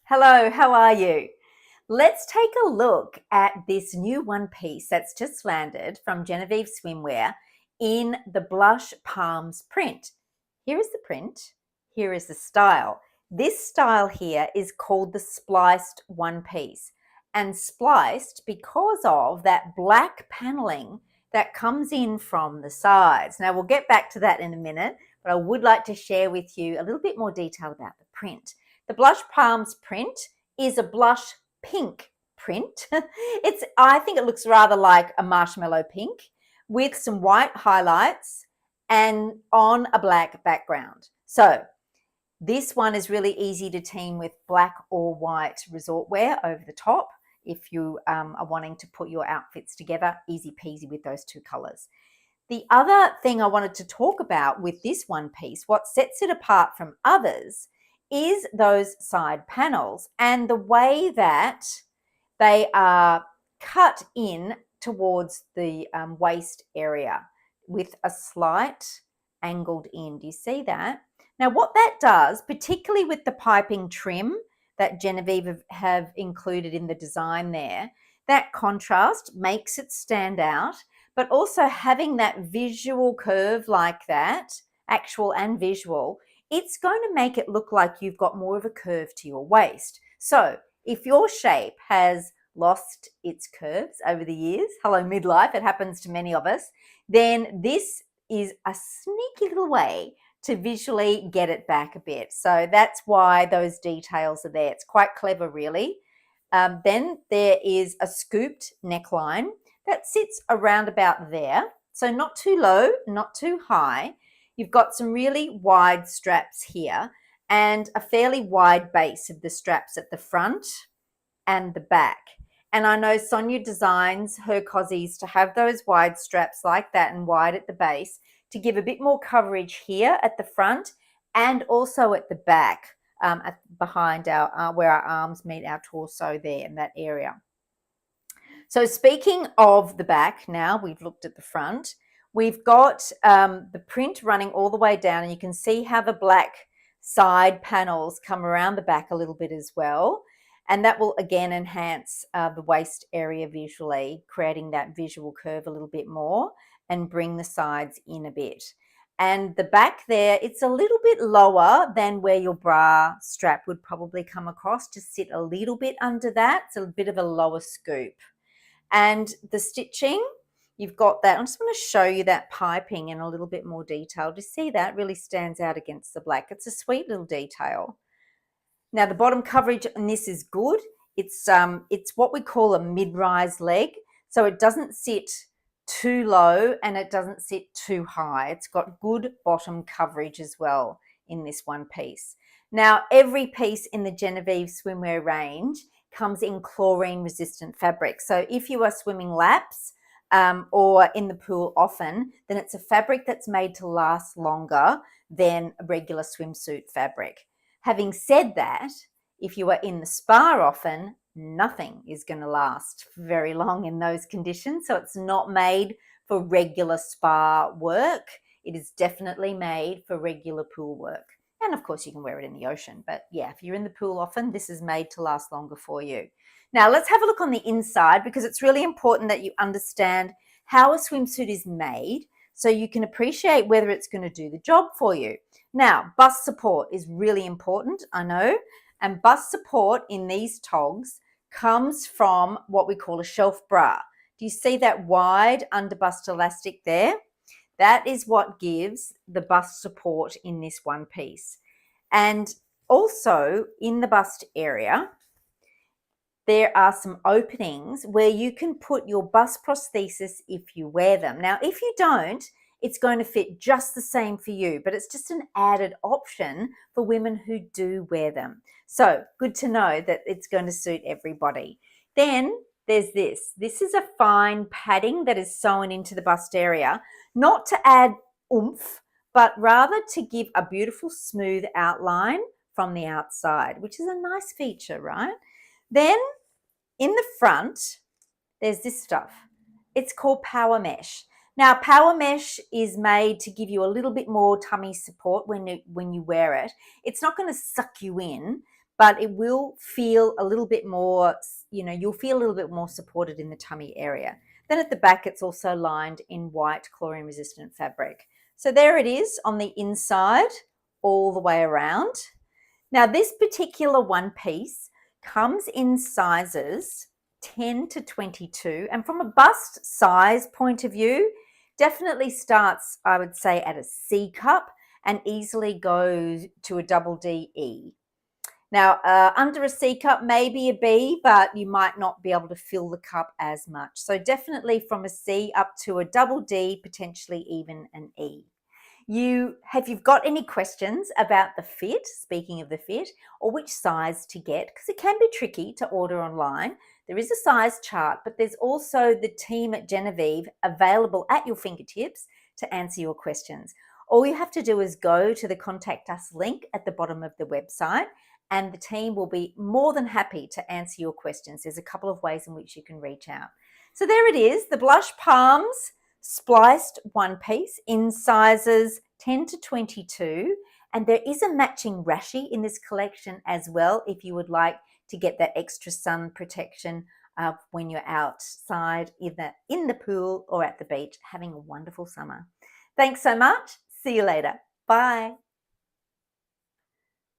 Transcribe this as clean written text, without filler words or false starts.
Hello, how are you? Let's take a look at this new one piece that's just landed from Genevieve Swimwear in the Blush Palms print. Here is the print, here is the style. This style here is called the spliced one piece, and spliced because of that black paneling that comes in from the sides. Now we'll get back to that in a minute, but I would like to share with you a little bit more detail about the print. The Blush Palms print is a blush pink print. I think it looks rather like a marshmallow pink with some white highlights and on a black background. So this one is really easy to team with black or white resort wear over the top. If you are wanting to put your outfits together, easy peasy with those two colors. The other thing I wanted to talk about with this one piece, what sets it apart from others, is those side panels and the way that they are cut in towards the waist area with a slight angled in. Do you see that? Now what that does, particularly with the piping trim that Genevieve have included in the design there, that contrast makes it stand out, but also having that visual curve like that, actual and visual, it's going to make it look like you've got more of a curve to your waist. So if your shape has lost its curves over the years, hello midlife, it happens to many of us, then this is a sneaky little way to visually get it back a bit. So that's why those details are there. It's quite clever, really. Then there is a scooped neckline that sits around about there. So not too low, not too high. You've got some really wide straps here and a fairly wide base of the straps at the front and the back. And I know Sonia designs her cozies to have those wide straps like that and wide at the base to give a bit more coverage here at the front and also at the back, behind our where our arms meet our torso there in that area. So speaking of the back, now we've looked at the front, we've got the print running all the way down, and you can see how the black side panels come around the back a little bit as well. And that will again enhance the waist area visually, creating that visual curve a little bit more and bring the sides in a bit. And the back there, it's a little bit lower than where your bra strap would probably come across. Just sit a little bit under that. It's a bit of a lower scoop. And the stitching, you've got that. I'm just going to show you that piping in a little bit more detail. Do you see that? Really stands out against the black. It's a sweet little detail. Now the bottom coverage on this is good. It's what we call a mid-rise leg. So it doesn't sit too low and it doesn't sit too high. It's got good bottom coverage as well in this one piece. Now every piece in the Genevieve swimwear range comes in chlorine resistant fabric. So if you are swimming laps or in the pool often, then it's a fabric that's made to last longer than a regular swimsuit fabric. Having said that, if you are in the spa often, nothing is going to last very long in those conditions. So it's not made for regular spa work. It is definitely made for regular pool work. And of course you can wear it in the ocean, but yeah, if you're in the pool often, this is made to last longer for you. Now let's have a look on the inside, because it's really important that you understand how a swimsuit is made so you can appreciate whether it's going to do the job for you. Now, bust support is really important, I know, and bust support in these togs comes from what we call a shelf bra. Do you see that wide under bust elastic there? That is what gives the bust support in this one piece. And also in the bust area, there are some openings where you can put your bust prosthesis if you wear them. Now, if you don't, it's going to fit just the same for you, but it's just an added option for women who do wear them. So good to know that it's going to suit everybody. Then there's this. This is a fine padding that is sewn into the bust area, not to add oomph, but rather to give a beautiful smooth outline from the outside, which is a nice feature, right? Then in the front, there's this stuff. It's called Power Mesh. Now, Power Mesh is made to give you a little bit more tummy support when you wear it. It's not going to suck you in, but it will feel a little bit more, you'll feel a little bit more supported in the tummy area. Then at the back, it's also lined in white chlorine resistant fabric. So there it is on the inside, all the way around. Now, this particular one piece comes in sizes 10 to 22, and from a bust size point of view, definitely starts, I would say, at a C cup and easily goes to a double D E. Now, under a C cup, maybe a B, but you might not be able to fill the cup as much. So definitely from a C up to a double D, potentially even an E. Have you got any questions about the fit, speaking of the fit, or which size to get? Because it can be tricky to order online. There is a size chart, but there's also the team at Genevieve available at your fingertips to answer your questions. All you have to do is go to the Contact Us link at the bottom of the website, and the team will be more than happy to answer your questions. There's a couple of ways in which you can reach out. So there it is, the Blush Palms spliced one piece in sizes 10 to 22, and there is a matching rashi in this collection as well if you would like to get that extra sun protection when you're outside either in the pool or at the beach having a wonderful summer. Thanks so much. See you later. Bye.